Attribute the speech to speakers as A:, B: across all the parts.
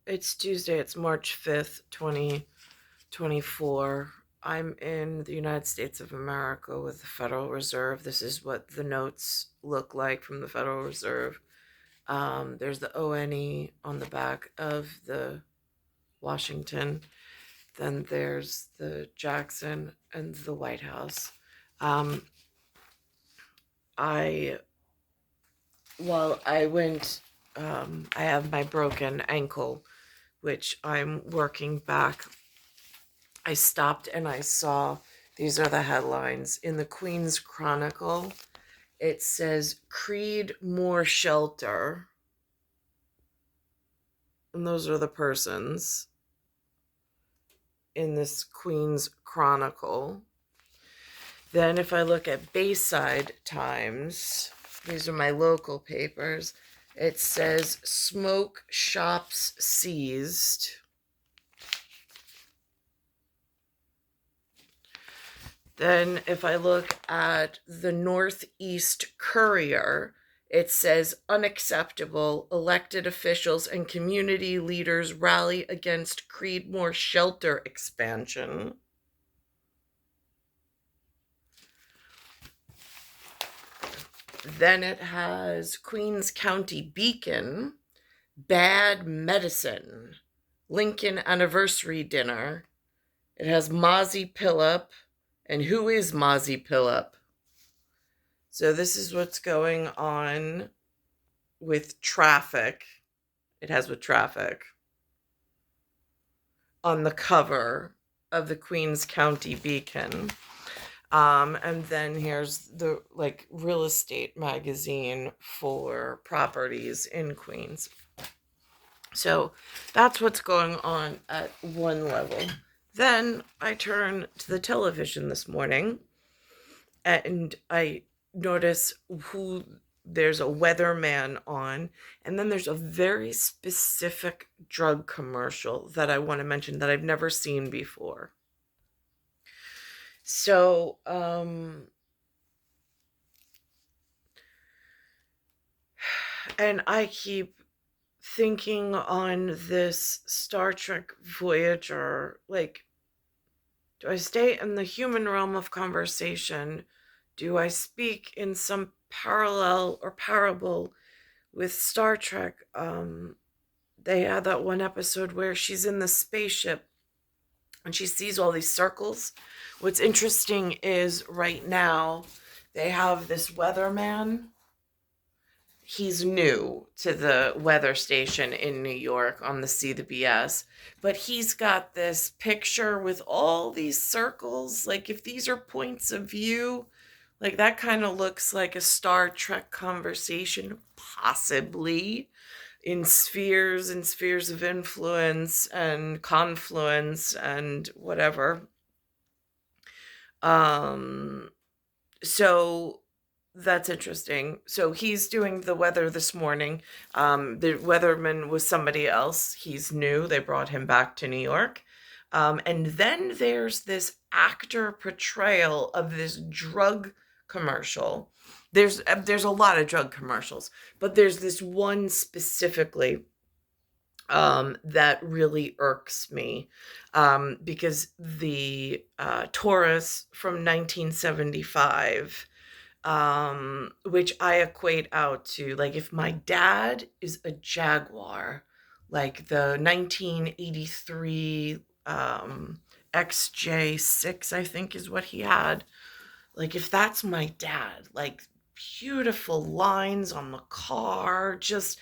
A: It's Tuesday. It's March 5th, 2024. I'm in the United States of America with the Federal Reserve. This is what the notes look like from the Federal Reserve. There's the ONE on the back of the Washington. Then there's the Jackson and the White House. Um, I, while I went, I have my broken ankle, which I'm working back. I stopped and I saw, these are the headlines in the Queen's Chronicle. It says, Creed more shelter. And those are the persons in this Queen's Chronicle. Then if I look at Bayside Times, these are my local papers, it says smoke shops seized. Then if I look at the Northeast Courier, it says unacceptable. Elected officials and community leaders rally against Creedmoor shelter expansion. Then it has Queens County Beacon, bad medicine, Lincoln anniversary dinner. It has Mozzie Pillup. And who is Mozzie Pillup? So this is what's going on with traffic. It has with traffic on the cover of the Queens County Beacon. And then here's the real estate magazine for properties in Queens. So that's what's going on at one level. Then I turn to the television this morning and I notice who there's a weatherman on, and then there's a very specific drug commercial that I want to mention that I've never seen before. So, and I keep thinking on this Star Trek Voyager, do I stay in the human realm of conversation? Do I speak in some parallel or parable with Star Trek? They had that one episode where she's in the spaceship and she sees all these circles. What's interesting is right now they have this weatherman. He's new to the weather station in New York on the CBS, but he's got this picture with all these circles. Like, if these are points of view, like that kind of looks like a Star Trek conversation, possibly in spheres and spheres of influence and confluence and whatever. So that's interesting. So he's doing the weather this morning. The weatherman was somebody else. He's new. They brought him back to New York. And then there's this actor portrayal of this drug commercial. There's a lot of drug commercials, but there's this one specifically that really irks me, because the Taurus from 1975, which I equate out to, like, if my dad is a Jaguar, like the 1983 XJ6, I think is what he had. Like, if that's my dad, like, beautiful lines on the car, it just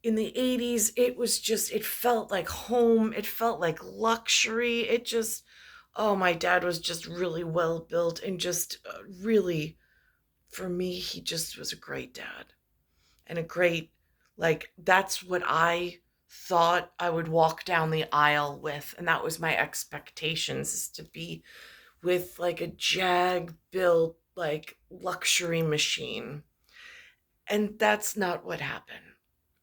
A: in the 80s, it felt like home, it felt like luxury. Oh, my dad was just really well built and just really, for me, he just was a great dad and a great, that's what I thought I would walk down the aisle with. And that was my expectations, is to be with like a Jag built, like, luxury machine. And that's not what happened.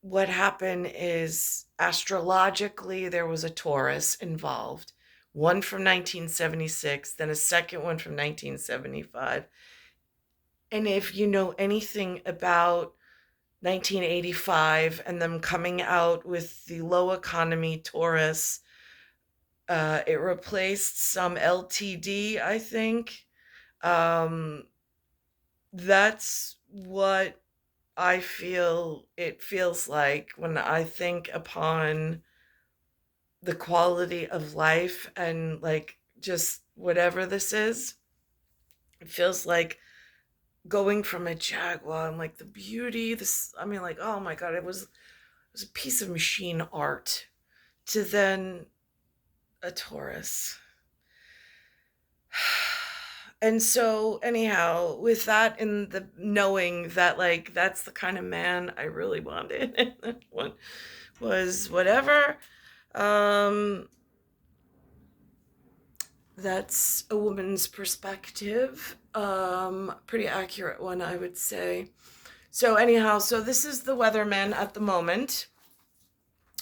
A: What happened is, astrologically, there was a Taurus involved, one from 1976, then a second one from 1975. And if you know anything about 1985 and them coming out with the low economy Taurus. It replaced some LTD, I think. Um, that's what I feel it feels like when I think upon the quality of life and like just whatever this is. It feels like going from a Jaguar and like the beauty, this, I mean, like, oh my God, it was a piece of machine art to then a Taurus. And so, anyhow, with that in the knowing that, like, that's the kind of man I really wanted, what was whatever. Um, that's a woman's perspective. Pretty accurate one, I would say. So, anyhow, so this is the weatherman at the moment,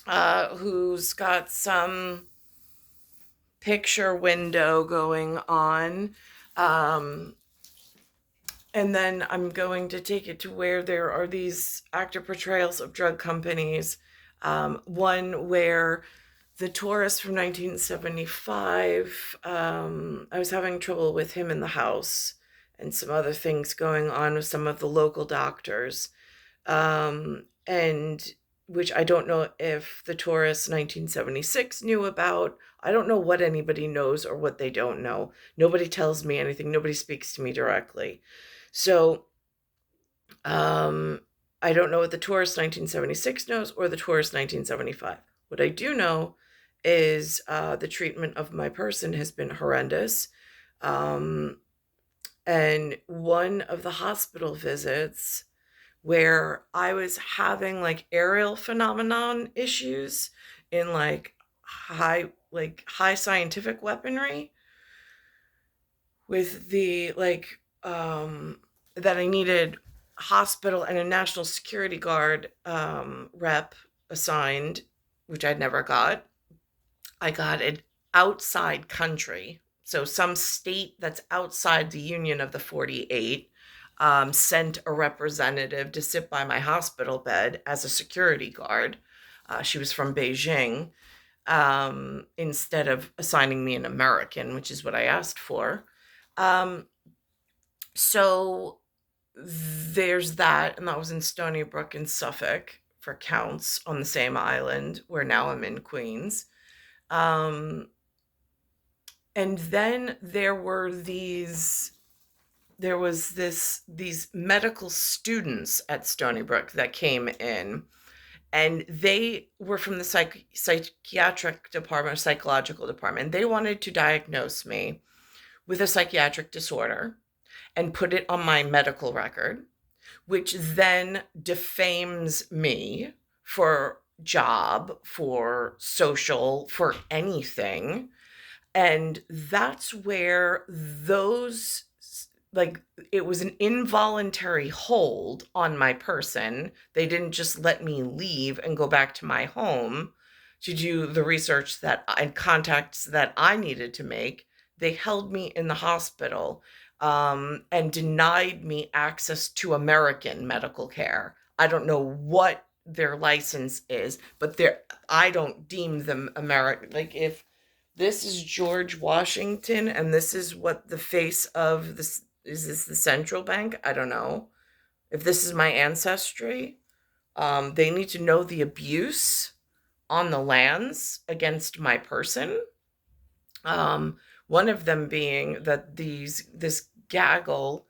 A: who's got some picture window going on. Um, and then I'm going to take it to where there are these actor portrayals of drug companies. One where the tourist from 1975, I was having trouble with him in the house and some other things going on with some of the local doctors. And which I don't know if the tourist 1976 knew about. I don't know what anybody knows or what they don't know. Nobody tells me anything. Nobody speaks to me directly. So I don't know what the tourist 1976 knows or the tourist 1975. What I do know is the treatment of my person has been horrendous. Um, and one of the hospital visits where I was having like aerial phenomenon issues in like high scientific weaponry with the that I needed hospital and a national security guard rep assigned, which I'd never got. I got it outside country. So some state that's outside the Union of the 48 sent a representative to sit by my hospital bed as a security guard. She was from Beijing, instead of assigning me an American, which is what I asked for. Um, so there's that, and that was in Stony Brook in Suffolk for counts on the same island where now I'm in Queens. Um, and then there was these medical students at Stony Brook that came in, and they were from the psychiatric department or psychological department. They wanted to diagnose me with a psychiatric disorder and put it on my medical record, which then defames me for job, for social, for anything. And that's where those, like, it was an involuntary hold on my person. They didn't just let me leave and go back to my home to do the research that and contacts that I needed to make. They held me in the hospital, and denied me access to American medical care. I don't know what their license is, but I don't deem them American. Like, if this is George Washington and this is what the face of this is, this the central bank? I don't know. If this is my ancestry, they need to know the abuse on the lands against my person. Um, One of them being that this gaggle,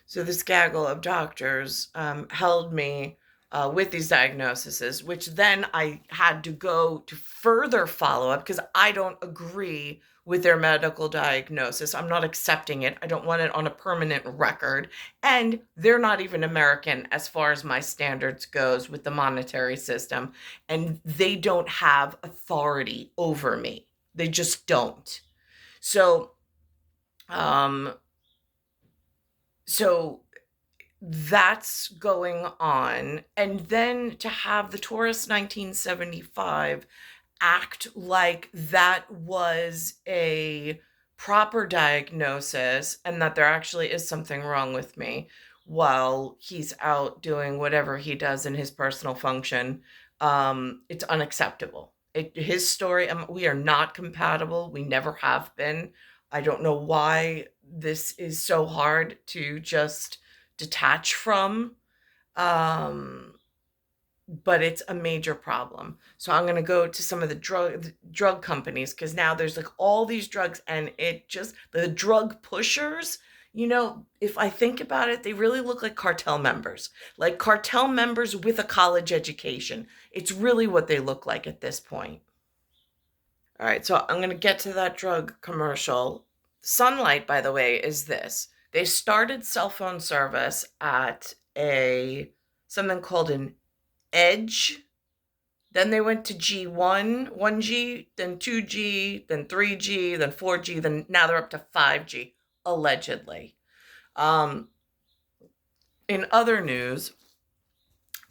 A: so this gaggle of doctors held me with these diagnoses, which then I had to go to further follow up because I don't agree with their medical diagnosis. I'm not accepting it. I don't want it on a permanent record. And they're not even American as far as my standards goes with the monetary system. And they don't have authority over me. They just don't. So, um, so that's going on. And then to have the Taurus 1975 act like that was a proper diagnosis and that there actually is something wrong with me, while he's out doing whatever he does in his personal function. It's unacceptable. His story, we are not compatible. We never have been. I don't know why this is so hard to just detach from. Um, but it's a major problem. So I'm going to go to some of the drug companies, because now there's like all these drugs, and it just, the drug pushers, if I think about it, they really look like cartel members with a college education. It's really what they look like at this point. All right, so I'm going to get to that drug commercial. Sunlight, by the way, is this. They started cell phone service at a something called an edge. Then they went to G1, 1G, then 2G, then 3G, then 4G, then now they're up to 5G, allegedly. Um, in other news,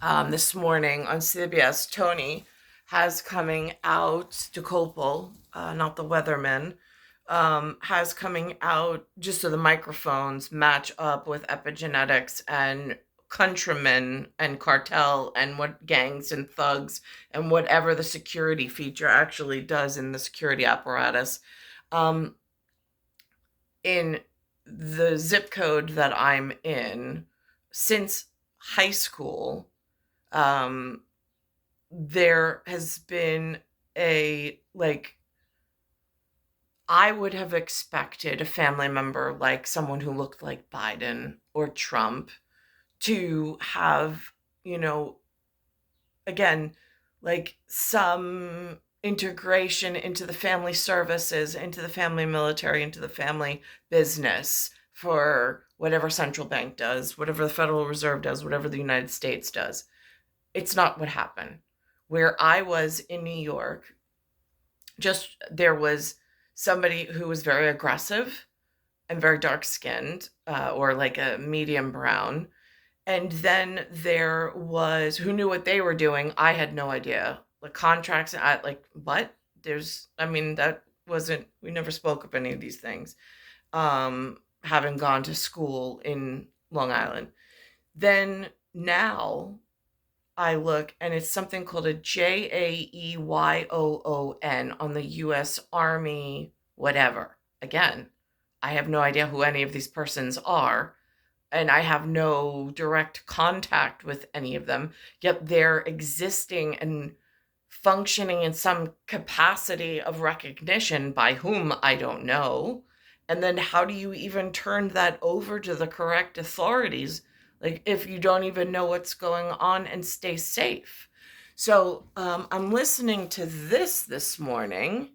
A: this morning on CBS, Tony has coming out, Nicole, not the weatherman, has coming out just so the microphones match up with epigenetics and countrymen and cartel and what gangs and thugs and whatever the security feature actually does in the security apparatus. In the zip code that I'm in, since high school, there has been I would have expected a family member, like someone who looked like Biden or Trump, to have, again, like some integration into the family services, into the family military, into the family business for whatever central bank does, whatever the Federal Reserve does, whatever the United States does. It's not what happened. Where I was in New York, there was somebody who was very aggressive and very dark skinned, or like a medium brown. And then there was who knew what they were doing. I had no idea. Like contracts, what? That wasn't, we never spoke of any of these things. Having gone to school in Long Island. Then now I look, and it's something called a JAEYOON on the US Army, whatever. Again, I have no idea who any of these persons are, and I have no direct contact with any of them, yet they're existing and functioning in some capacity of recognition by whom I don't know. And then how do you even turn that over to the correct authorities, like if you don't even know what's going on, and stay safe? So I'm listening to this morning,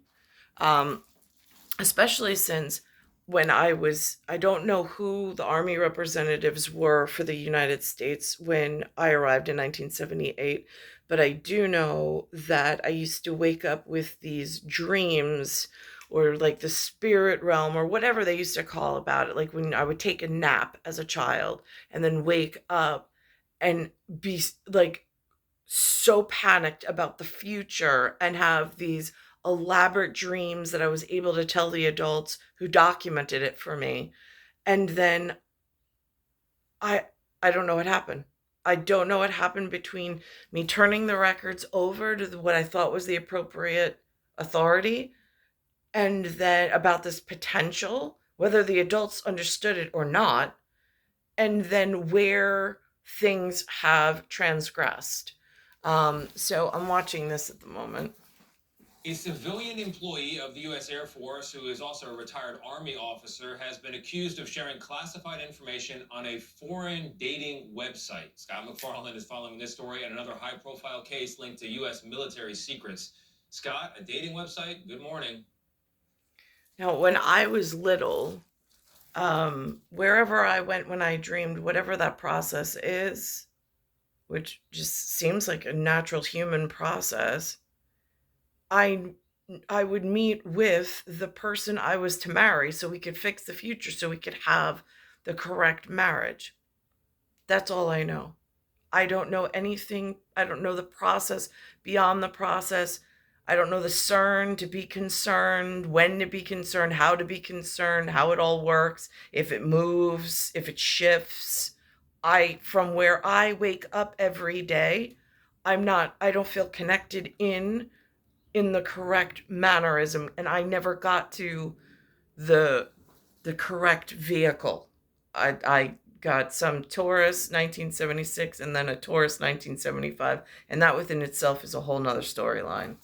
A: especially since I don't know who the Army representatives were for the United States when I arrived in 1978, but I do know that I used to wake up with these dreams, or like the spirit realm, or whatever they used to call about it, like when I would take a nap as a child and then wake up and be like so panicked about the future and have these elaborate dreams that I was able to tell the adults who documented it for me. And then I I don't know what happened. I don't know what happened between me turning the records over to what I thought was the appropriate authority, and then about this potential, whether the adults understood it or not, and then where things have transgressed. So I'm watching this at the moment.
B: A civilian employee of the U.S. Air Force, who is also a retired Army officer, has been accused of sharing classified information on a foreign dating website. Scott McFarland is following this story and another high profile case linked to U.S. military secrets. Scott, a dating website? Good morning.
A: Now, when I was little, wherever I went when I dreamed, whatever that process is, which just seems like a natural human process, I I would meet with the person I was to marry so we could fix the future, so we could have the correct marriage. That's all I know. I don't know anything. I don't know the process beyond the process. I don't know the CERN to be concerned, when to be concerned, how to be concerned, how it all works, if it moves, if it shifts. from where I wake up every day, I don't feel connected in the correct mannerism, and I never got to the the correct vehicle. I got some Taurus 1976 and then a Taurus 1975, and that within itself is a whole nother storyline.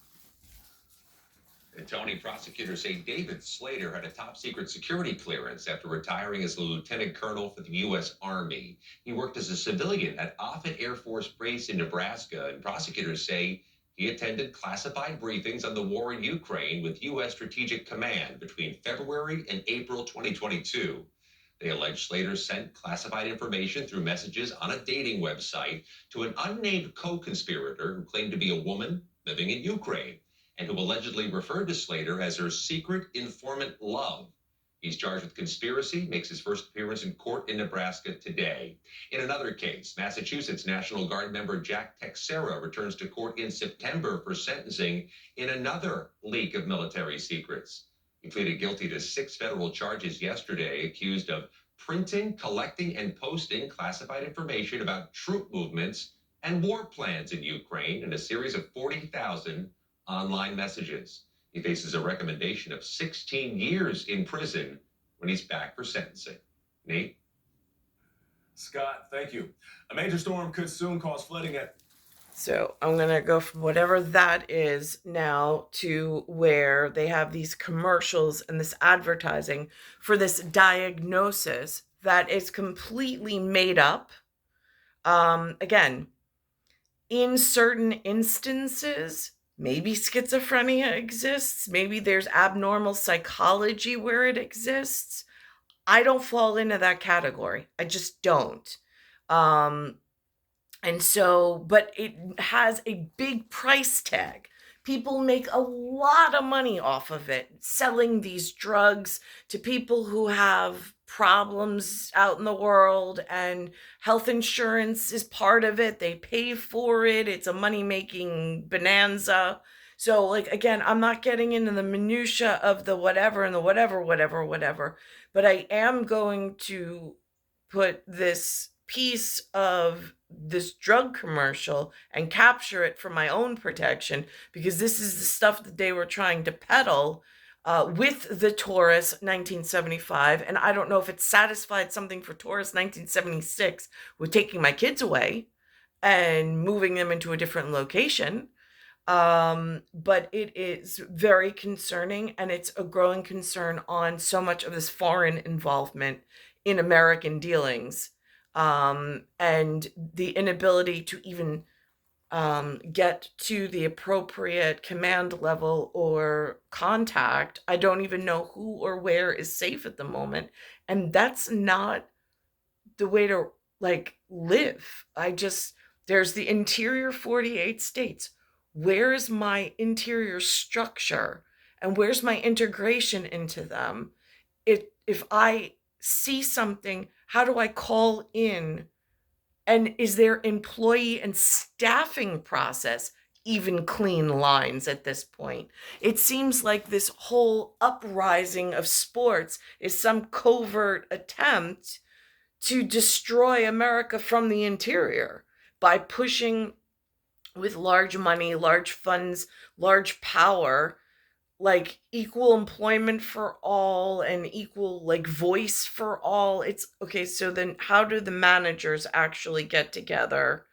B: And Tony, prosecutors say David Slater had a top secret security clearance after retiring as a lieutenant colonel for the U.S. Army. He worked as a civilian at Offutt Air Force Base in Nebraska, and prosecutors say he attended classified briefings on the war in Ukraine with U.S. Strategic Command between February and April 2022. They allege Slater sent classified information through messages on a dating website to an unnamed co-conspirator who claimed to be a woman living in Ukraine and who allegedly referred to Slater as her secret informant love. He's charged with conspiracy, makes his first appearance in court in Nebraska today. In another case, Massachusetts National Guard member Jack Texera returns to court in September for sentencing in another leak of military secrets. He pleaded guilty to 6 federal charges yesterday, accused of printing, collecting, and posting classified information about troop movements and war plans in Ukraine in a series of 40,000 online messages. He faces a recommendation of 16 years in prison when he's back for sentencing. Nate?
C: Scott, thank you. A major storm could soon cause flooding at.
A: So I'm going to go from whatever that is now to where they have these commercials and this advertising for this diagnosis that is completely made up. Again, in certain instances, maybe schizophrenia exists. Maybe there's abnormal psychology where it exists. I don't fall into that category. I just don't. And so, but it has a big price tag. People make a lot of money off of it, selling these drugs to people who have problems out in the world, and health insurance is part of it. They pay for it. It's a money-making bonanza. So, like, again, I'm not getting into the minutia of the whatever and the whatever, but I am going to put this piece of this drug commercial and capture it for my own protection, because this is the stuff that they were trying to peddle with the Taurus 1975. And I don't know if it satisfied something for Taurus 1976 with taking my kids away and moving them into a different location. But it is very concerning, and it's a growing concern on so much of this foreign involvement in American dealings, and the inability to even get to the appropriate command level or contact. I don't even know who or where is safe at the moment, and that's not the way to, like, live. There's the interior 48 states. Where is my interior structure, and where's my integration into them? If I see something, how do I call in? And is their employee and staffing process even clean lines at this point? It seems like this whole uprising of sports is some covert attempt to destroy America from the interior by pushing with large money, large funds, large power, like equal employment for all and equal, like, voice for all. It's okay. So then how do the managers actually get together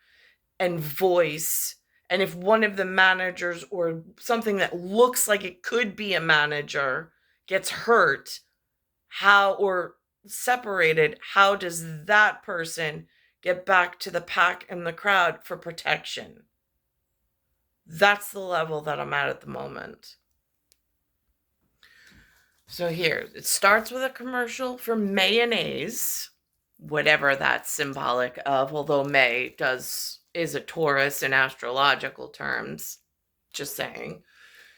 A: and voice? And if one of the managers or something that looks like it could be a manager gets hurt, how, or separated, how does that person get back to the pack and the crowd for protection? That's the level that I'm at the moment. So here, it starts with a commercial for mayonnaise, whatever that's symbolic of, although May is a Taurus in astrological terms, just saying.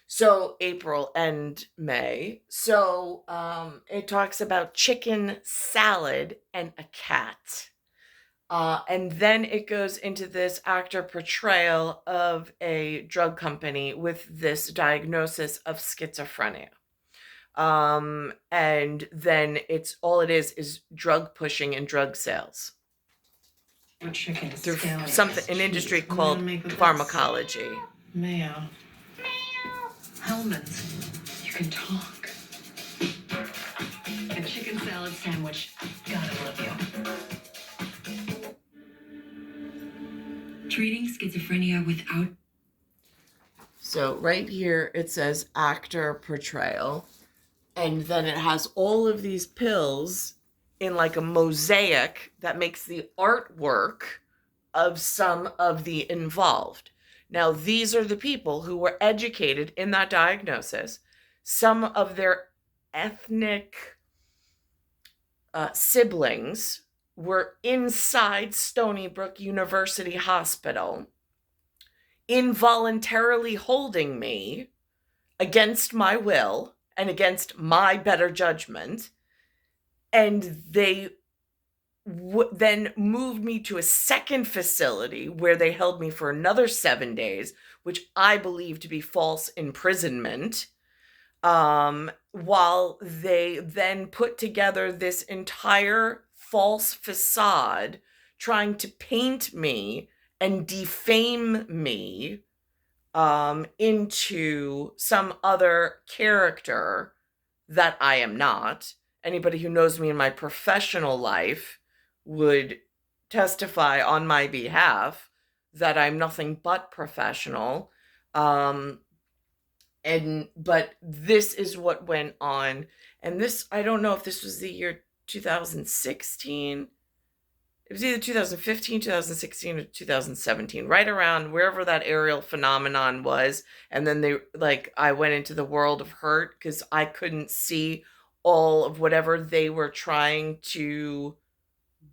A: So April and May. So it talks about chicken salad and a cat. And then it goes into this actor portrayal of a drug company with this diagnosis of schizophrenia. And then it is drug pushing and drug sales.
D: chicken
A: through
D: scallions,
A: something, an
D: cheese.
A: industry
D: What am I gonna
A: called
D: make with this?
A: pharmacology.
D: Mayo. Hellman's. You can talk. A chicken salad sandwich. Gotta love you. Treating schizophrenia without.
A: So right here it says actor portrayal, and then it has all of these pills in like a mosaic that makes the artwork of some of the involved. Now, these are the people who were educated in that diagnosis. Some of their ethnic siblings were inside Stony Brook University Hospital, involuntarily holding me against my will and against my better judgment. And they then moved me to a second facility where they held me for another 7 days, which I believe to be false imprisonment, while they then put together this entire false facade trying to paint me and defame me into some other character that I am not. Anybody who knows me in my professional life would testify on my behalf that I'm nothing but professional. But this is what went on. And this, I don't know if this was the year 2016. It was either 2015, 2016, or 2017, right around wherever that aerial phenomenon was. And then I went into the world of hurt because I couldn't see all of whatever they were trying to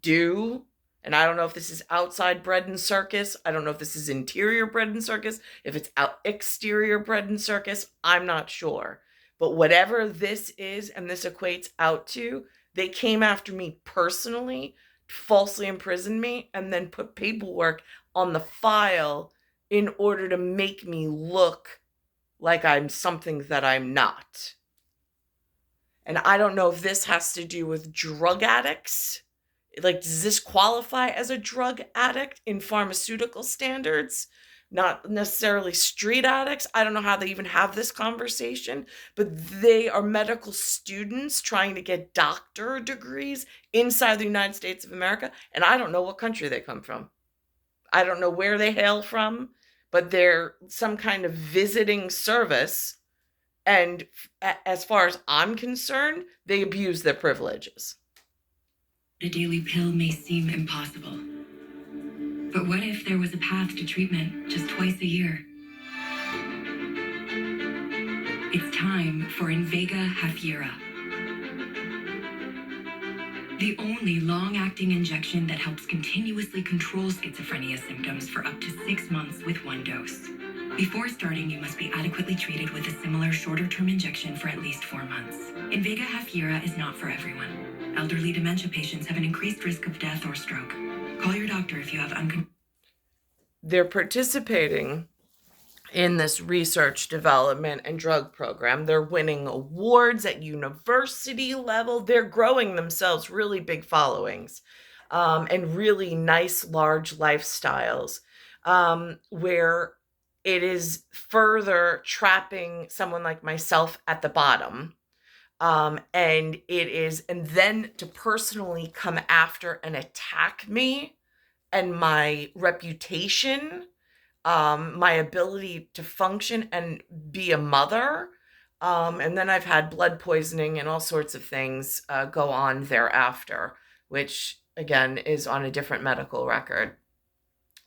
A: do. And I don't know if this is outside bread and circus. I don't know if this is interior bread and circus. If it's exterior bread and circus, I'm not sure. But whatever this is and this equates out to, they came after me personally, falsely imprisoned me, and then put paperwork on the file in order to make me look like I'm something that I'm not. And I don't know if this has to do with drug addicts. Like, does this qualify as a drug addict in pharmaceutical standards? Not necessarily street addicts. I don't know how they even have this conversation, but they are medical students trying to get doctor degrees inside the United States of America. And I don't know what country they come from. I don't know where they hail from, but they're some kind of visiting service. And as far as I'm concerned, they abuse their privileges.
D: A daily pill may seem impossible. But what if there was a path to treatment just twice a year? It's time for Invega Hafyera, the only long-acting injection that helps continuously control schizophrenia symptoms for up to 6 months with one dose. Before starting, you must be adequately treated with a similar shorter-term injection for at least 4 months. Invega Hafyera is not for everyone. Elderly dementia patients have an increased risk of death or stroke. Call your doctor if you have
A: They're participating in this research, development, and drug program. They're winning awards at university level. They're growing themselves really big followings, and really nice, large lifestyles, where it is further trapping someone like myself at the bottom. And then to personally come after and attack me and my reputation, my ability to function and be a mother. And then I've had blood poisoning and all sorts of things go on thereafter, which again is on a different medical record.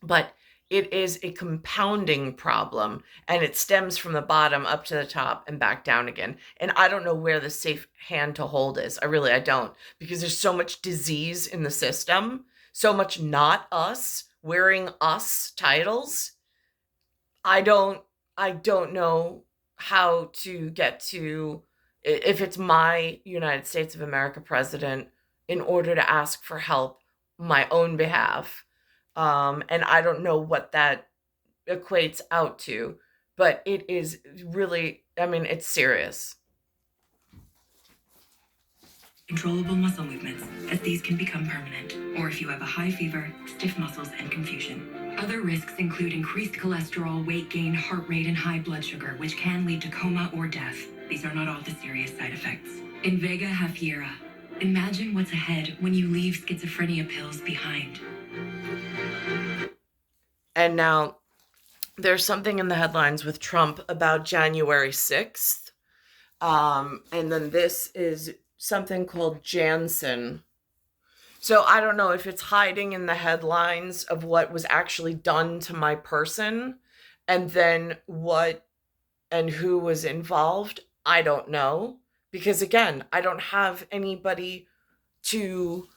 A: But it is a compounding problem, and it stems from the bottom up to the top and back down again. And I don't know where the safe hand to hold is. I don't, because there's so much disease in the system, so much not us wearing us titles. I don't know how to get to, if it's my United States of America president, in order to ask for help my own behalf. And I don't know what that equates out to, but it is really, it's serious.
D: controllable muscle movements, as these can become permanent, or if you have a high fever, stiff muscles, and confusion. Other risks include increased cholesterol, weight gain, heart rate, and high blood sugar, which can lead to coma or death. These are not all the serious side effects. Invega Hafiera. Imagine what's ahead when you leave schizophrenia pills behind.
A: And now there's something in the headlines with Trump about January 6th. And then this is something called Janssen. So I don't know if it's hiding in the headlines of what was actually done to my person and then what and who was involved. I don't know. Because again, I don't have anybody to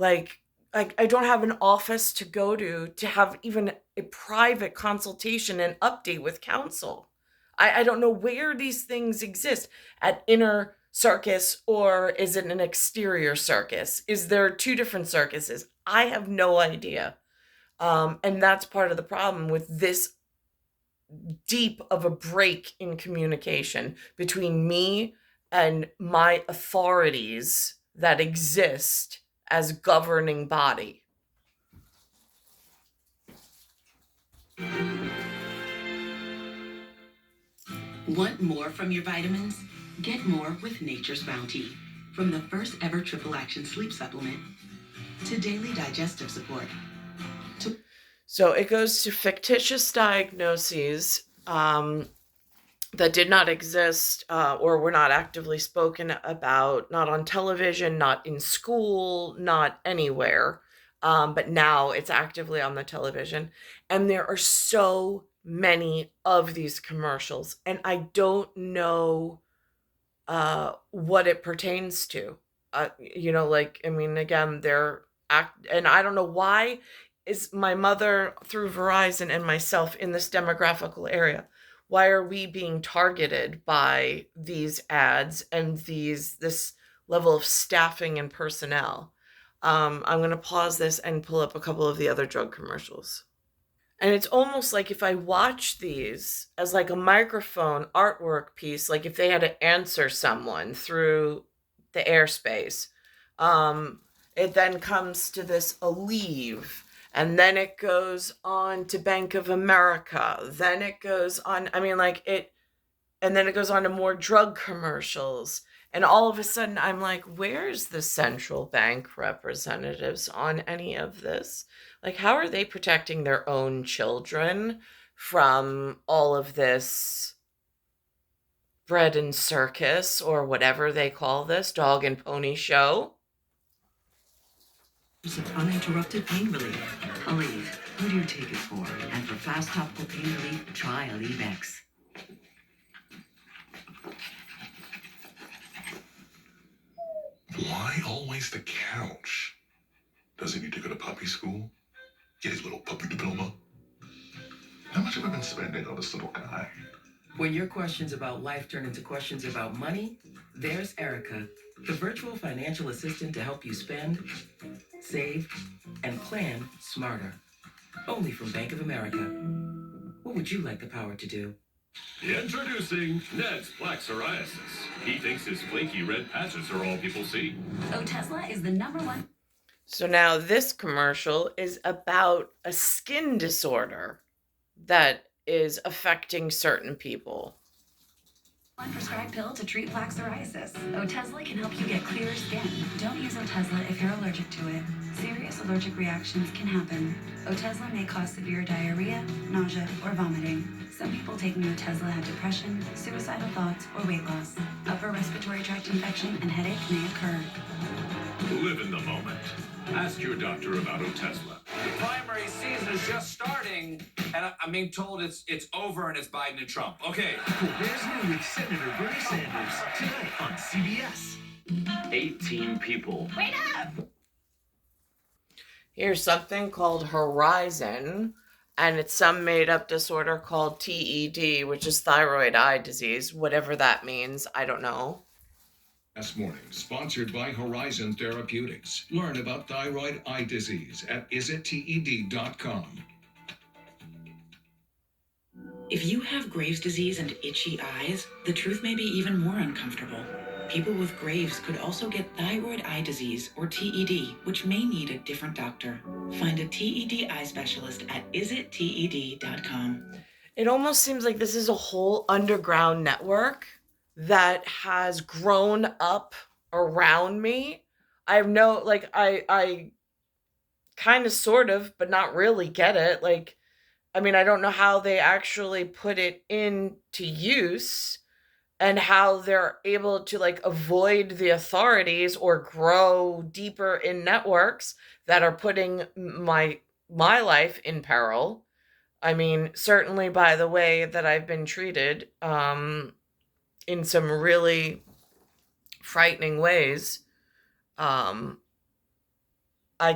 A: I don't have an office to go to have even a private consultation and update with counsel. I don't know where these things exist, at inner circus, or is it an exterior circus? Is there two different circuses? I have no idea. And that's part of the problem with this deep of a break in communication between me and my authorities that exist as governing body.
E: Want more from your vitamins? Get more with Nature's Bounty. From the first ever triple action sleep supplement to daily digestive support.
A: So it goes to fictitious diagnoses that did not exist or were not actively spoken about, not on television, not in school, not anywhere. But now it's actively on the television. And there are so many of these commercials. And I don't know what it pertains to. Again, and I don't know why is my mother through Verizon and myself in this demographical area. Why are we being targeted by these ads and this level of staffing and personnel? I'm going to pause this and pull up a couple of the other drug commercials. And it's almost like if I watch these as like a microphone artwork piece, like if they had to answer someone through the airspace, it then comes to this Aleve, and then it goes on to Bank of America. Then it goes on, and then it goes on to more drug commercials. And all of a sudden I'm like, where's the central bank representatives on any of this? Like, how are they protecting their own children from all of this bread and circus, or whatever they call this, dog and pony show?
E: Of uninterrupted pain relief. Aleve, who do you take it for? And for fast topical pain relief, try Alevex.
C: Why always the couch? Does he need to go to puppy school? Get his little puppy diploma? How much have I been spending on this little guy?
F: When your questions about life turn into questions about money, there's Erica, the virtual financial assistant to help you spend, save, and plan smarter. Only from Bank of America. What would you like the power to do?
G: Introducing Ned's Plaque Psoriasis. He thinks his flaky red patches are all people see.
H: Otezla is the #1.
A: So now this commercial is about a skin disorder that is affecting certain people.
H: One prescribed pill to treat plaque psoriasis. Otezla can help you get clearer skin. Don't use Otezla if you're allergic to it. Serious allergic reactions can happen. Otezla may cause severe diarrhea, nausea, or vomiting. Some people taking Otezla have depression, suicidal thoughts, or weight loss. Upper respiratory tract infection and headache may occur.
G: Live in the moment. Ask your doctor about Otezla.
I: The primary season is just starting, and I'm being told it's over and it's Biden and Trump. Okay.
J: There's new with Senator Bernie Sanders tonight on CBS.
G: 18 people.
H: Wait up!
A: Here's something called Horizon, and it's some made-up disorder called TED, which is thyroid eye disease, whatever that means. I don't know.
K: Last morning, sponsored by Horizon Therapeutics. Learn about thyroid eye disease at isitted.com.
E: If you have Graves' disease and itchy eyes, the truth may be even more uncomfortable. People with Graves could also get thyroid eye disease, or TED, which may need a different doctor. Find a TED eye specialist at isitted.com.
A: It almost seems like this is a whole underground network that has grown up around me. I have no, like, I kind of sort of, but not really get it. Like, I mean, I don't know how they actually put it into use and how they're able to like avoid the authorities or grow deeper in networks that are putting my life in peril. I mean, certainly by the way that I've been treated in some really frightening ways. I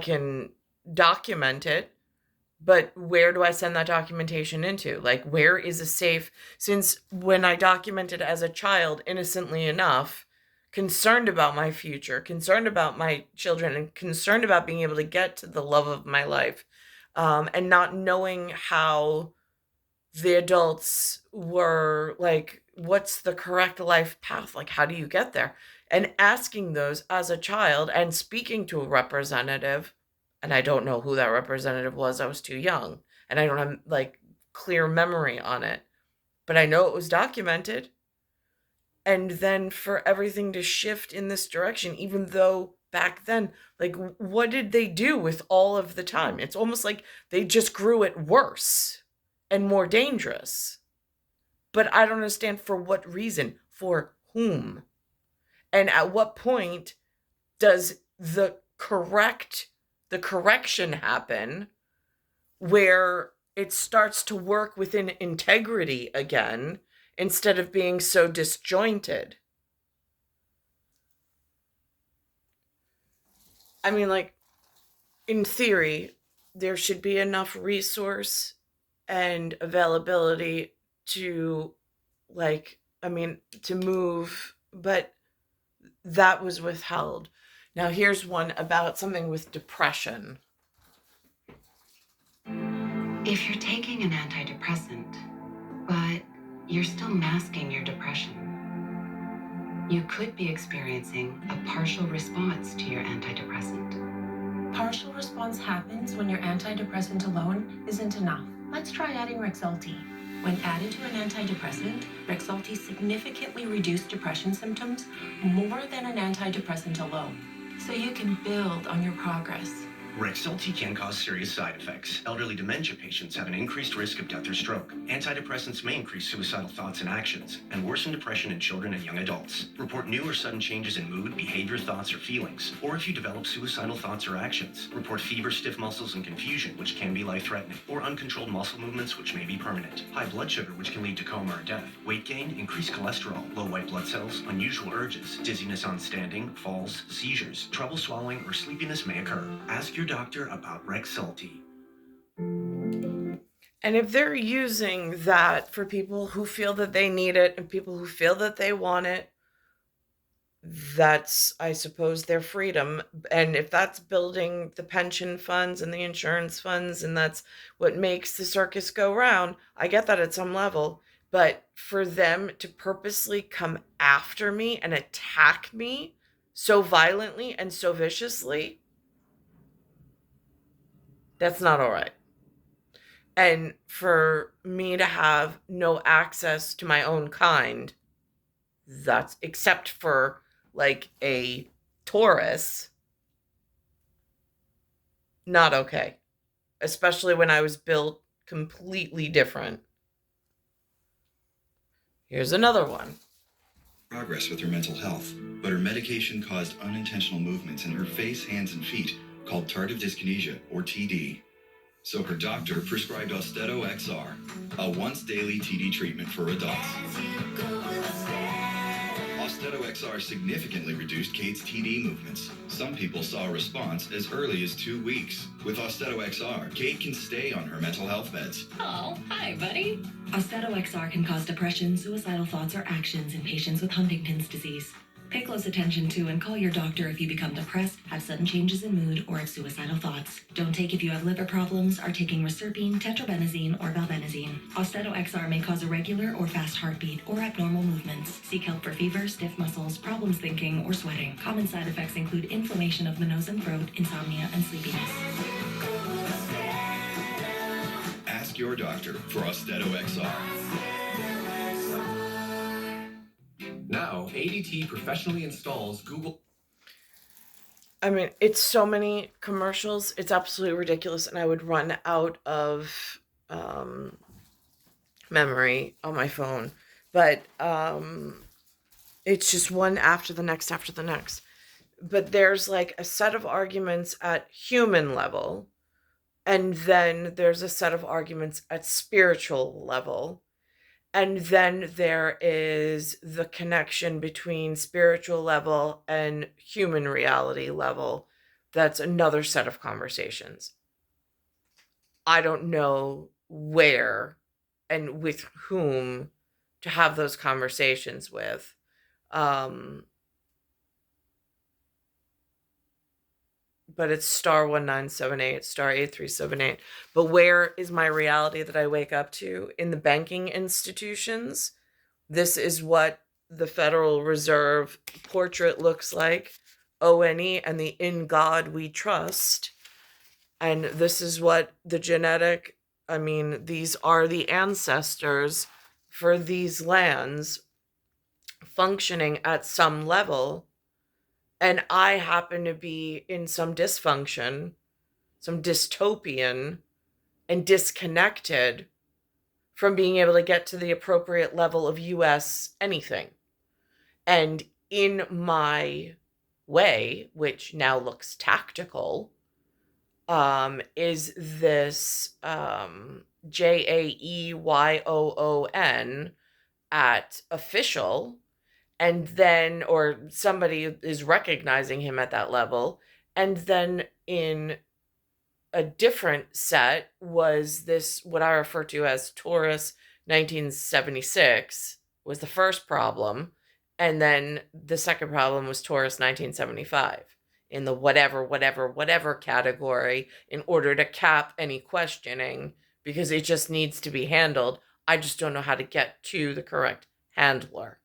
A: can document it, but where do I send that documentation into? Like, where is a safe, since when I documented as a child, innocently enough, concerned about my future, concerned about my children, and concerned about being able to get to the love of my life, and not knowing how the adults were like, what's the correct life path? Like, how do you get there? And asking those as a child and speaking to a representative, and I don't know who that representative was. I was too young, and I don't have like clear memory on it, but I know it was documented. And then for everything to shift in this direction, even though back then, like, what did they do with all of the time? It's almost like they just grew it worse and more dangerous. But I don't understand for what reason, for whom, and at what point does the correction happen where it starts to work within integrity again instead of being so disjointed. I mean, like, in theory, there should be enough resource and availability to, like, I mean, to move, but that was withheld. Now, here's one about something with depression.
D: If you're taking an antidepressant, but you're still masking your depression, you could be experiencing a partial response to your antidepressant.
L: Partial response happens when your antidepressant alone isn't enough. Let's try adding Rexulti. When added to an antidepressant, Rexulti significantly reduced depression symptoms more than an antidepressant alone. So you can build on your progress.
J: Rexulti can cause serious side effects. Elderly dementia patients have an increased risk of death or stroke. Antidepressants may increase suicidal thoughts and actions and worsen depression in children and young adults. Report new or sudden changes in mood, behavior, thoughts, or feelings. Or if you develop suicidal thoughts or actions, report fever, stiff muscles, and confusion, which can be life-threatening, or uncontrolled muscle movements, which may be permanent. High blood sugar, which can lead to coma or death. Weight gain, increased cholesterol, low white blood cells, unusual urges, dizziness on standing, falls, seizures, trouble swallowing, or sleepiness may occur. Ask your doctor about Rexulti.
A: And if they're using that for people who feel that they need it and people who feel that they want it, that's, I suppose, their freedom. And if that's building the pension funds and the insurance funds, and that's what makes the circus go round, I get that at some level. But for them to purposely come after me and attack me so violently and so viciously, that's not all right. And for me to have no access to my own kind, that's, except for like a Taurus, not okay. Especially when I was built completely different. Here's another one.
M: Progress with her mental health, but her medication caused unintentional movements in her face, hands, and feet called tardive dyskinesia, or TD. So her doctor prescribed Austedo XR, a once-daily TD treatment for adults. Austedo XR significantly reduced Kate's TD movements. Some people saw a response as early as 2 weeks. With Austedo XR, Kate can stay on her mental health meds.
D: Oh, hi, buddy. Austedo XR can cause depression, suicidal thoughts, or actions in patients with Huntington's disease. Pay close attention to and call your doctor if you become depressed, have sudden changes in mood, or have suicidal thoughts. Don't take if you have liver problems, are taking reserpine, tetrabenazine, or valbenazine. Austedo XR may cause irregular or fast heartbeat or abnormal movements. Seek help for fever, stiff muscles, problems thinking, or sweating. Common side effects include inflammation of the nose and throat, insomnia, and sleepiness.
M: Ask your doctor for Austedo XR.
G: Now, ADT professionally installs Google.
A: I mean, it's so many commercials. It's absolutely ridiculous, and I would run out of memory on my phone. But it's just one after the next after the next. But there's like a set of arguments at human level, and then there's a set of arguments at spiritual level. And then there is the connection between spiritual level and human reality level. That's another set of conversations. I don't know where and with whom to have those conversations with. But it's star 1978, star 8378. But where is my reality that I wake up to? In the banking institutions. This is what the Federal Reserve portrait looks like. ONE and the In God We Trust. And this is what the genetic, I mean, these are the ancestors for these lands functioning at some level. And I happen to be in some dysfunction, some dystopian, and disconnected from being able to get to the appropriate level of US anything. And in my way, which now looks tactical, is this JAEYOON at official, and then, or somebody is recognizing him at that level, and then in a different set was this, what I refer to as Taurus 1976 was the first problem, and then the second problem was Taurus 1975 in the whatever category, in order to cap any questioning, because it just needs to be handled. I just don't know how to get to the correct handler.